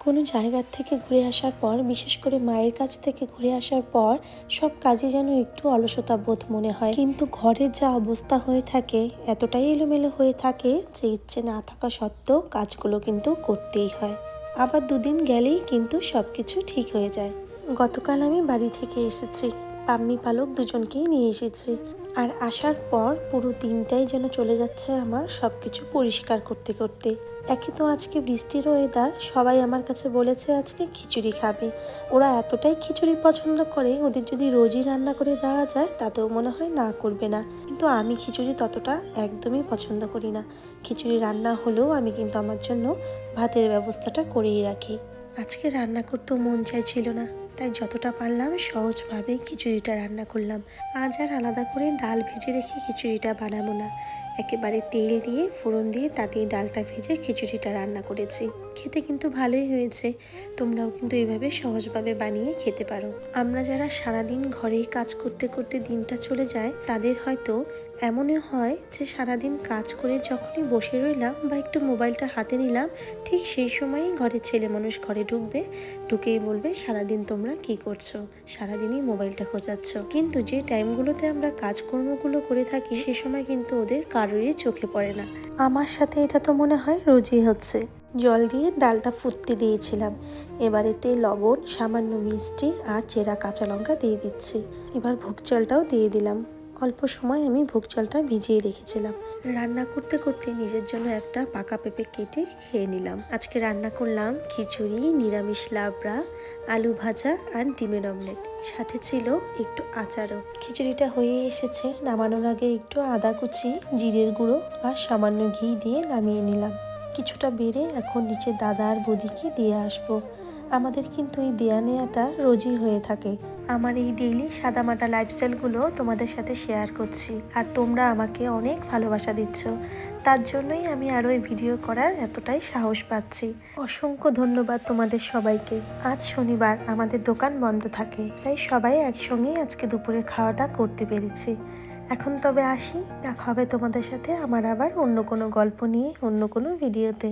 কোনো জায়গার থেকে ঘুরে আসার পর, বিশেষ করে মায়ের কাছ থেকে ঘুরে আসার পর সব কাজে যেন একটু অলসতা বোধ মনে হয়। কিন্তু ঘরের যা অবস্থা হয়ে থাকে, এতটাই এলোমেলো হয়ে থাকে যে ইচ্ছে না থাকা সত্ত্বেও কাজগুলো কিন্তু করতেই হয়। আবার দুদিন গেলেই কিন্তু সবকিছু ঠিক হয়ে যায়। গতকাল আমি বাড়ি থেকে এসেছি, পাম্মি পালক দুজনকেই নিয়ে এসেছি। আর আসার পর পুরো দিনটাই যেন চলে যাচ্ছে আমার সবকিছু পরিষ্কার করতে করতে। একে তো আজকে বৃষ্টির ওয়েদার, সবাই আমার কাছে বলেছে আজকে খিচুড়ি খাবে। ওরা এতটাই খিচুড়ি পছন্দ করে, ওদের যদি রোজই রান্না করে দেওয়া যায় তাতেও মনে হয় না করবে না। কিন্তু আমি খিচুড়ি ততটা একদমই পছন্দ করি না। খিচুড়ি রান্না হলেও আমি কিন্তু আমার জন্য ভাতের ব্যবস্থাটা করেই রাখি। আজকে রান্না করতেও মন চাইছিল না, তাই যতটা পারলাম সহজভাবেই খিচুড়িটা রান্না করলাম। আজ আর আলাদা করে ডাল ভেজে রেখে খিচুড়িটা বানাবো না, একেবারে তেল দিয়ে ফোড়ন দিয়ে তাতেই ডালটা ভেজে খিচুড়িটা রান্না করেছি। খেতে কিন্তু ভালোই হয়েছে। তোমরাও কিন্তু এইভাবে সহজভাবে বানিয়ে খেতে পারো। আমরা যারা সারাদিন ঘরেই কাজ করতে করতে দিনটা চলে যায়, তাদের হয়তো এমনই হয় যে সারাদিন কাজ করে যখনই বসে রইলাম বা একটু মোবাইলটা হাতে নিলাম, ঠিক সেই সময়ই ঘরের ছেলে মানুষ ঘরে ঢুকবে, ঢুকেই বলবে সারাদিন তোমরা কি করছো, সারাদিনই মোবাইলটা খোঁজাচ্ছ। কিন্তু যে টাইমগুলোতে আমরা কাজকর্মগুলো করে থাকি সে সময় কিন্তু ওদের কারোরই চোখে পড়ে না। আমার সাথে এটা তো মনে হয় রোজই হচ্ছে। জল দিয়ে ডালটা ফুটতে দিয়েছিলাম, এবার এতে লবণ, সামান্য মিষ্টি আর চেরা কাঁচা লঙ্কা দিয়ে দিচ্ছি। এবার ভোগ চালটাও দিয়ে দিলাম। অল্প সময় আমি ভোগ চালটা ভিজিয়ে রেখেছিলাম। রান্না করতে করতে নিজের জন্য একটা পাকা পেঁপে কেটে খেয়ে নিলাম। আজকে রান্না করলাম খিচুড়ি, নিরামিষ লাবড়া, আলু ভাজা আর ডিমের অমলেট, সাথে ছিল একটু আচারও। খিচুড়িটা হয়ে এসেছে, নামানোর আগে একটু আদা কুচি, জিরের গুঁড়ো আর সামান্য ঘি দিয়ে নামিয়ে নিলাম। কিছুটা বেড়ে এখন নিচে দাদা আর বৌদিকে দিয়ে আসবো। আমাদের কিন্তু এই দেয়া নেয়াটা রোজই হয়ে থাকে। আমার এই ডেইলি সাদামাটা লাইফস্টাইলগুলো তোমাদের সাথে শেয়ার করছি, আর তোমরা আমাকে অনেক ভালোবাসা দিচ্ছ। তার জন্যই আমি আরও এই ভিডিও করার এতটাই সাহস পাচ্ছি। অসংখ্য ধন্যবাদ তোমাদের সবাইকে। আজ শনিবার, আমাদের দোকান বন্ধ থাকে, তাই সবাই একসঙ্গেই আজকে দুপুরে খাওয়াটা করতে পেরেছি। এখন তবে আসি, দেখা হবে তোমাদের সাথে আমার আবার অন্য কোনো গল্প নিয়ে অন্য কোনো ভিডিওতে।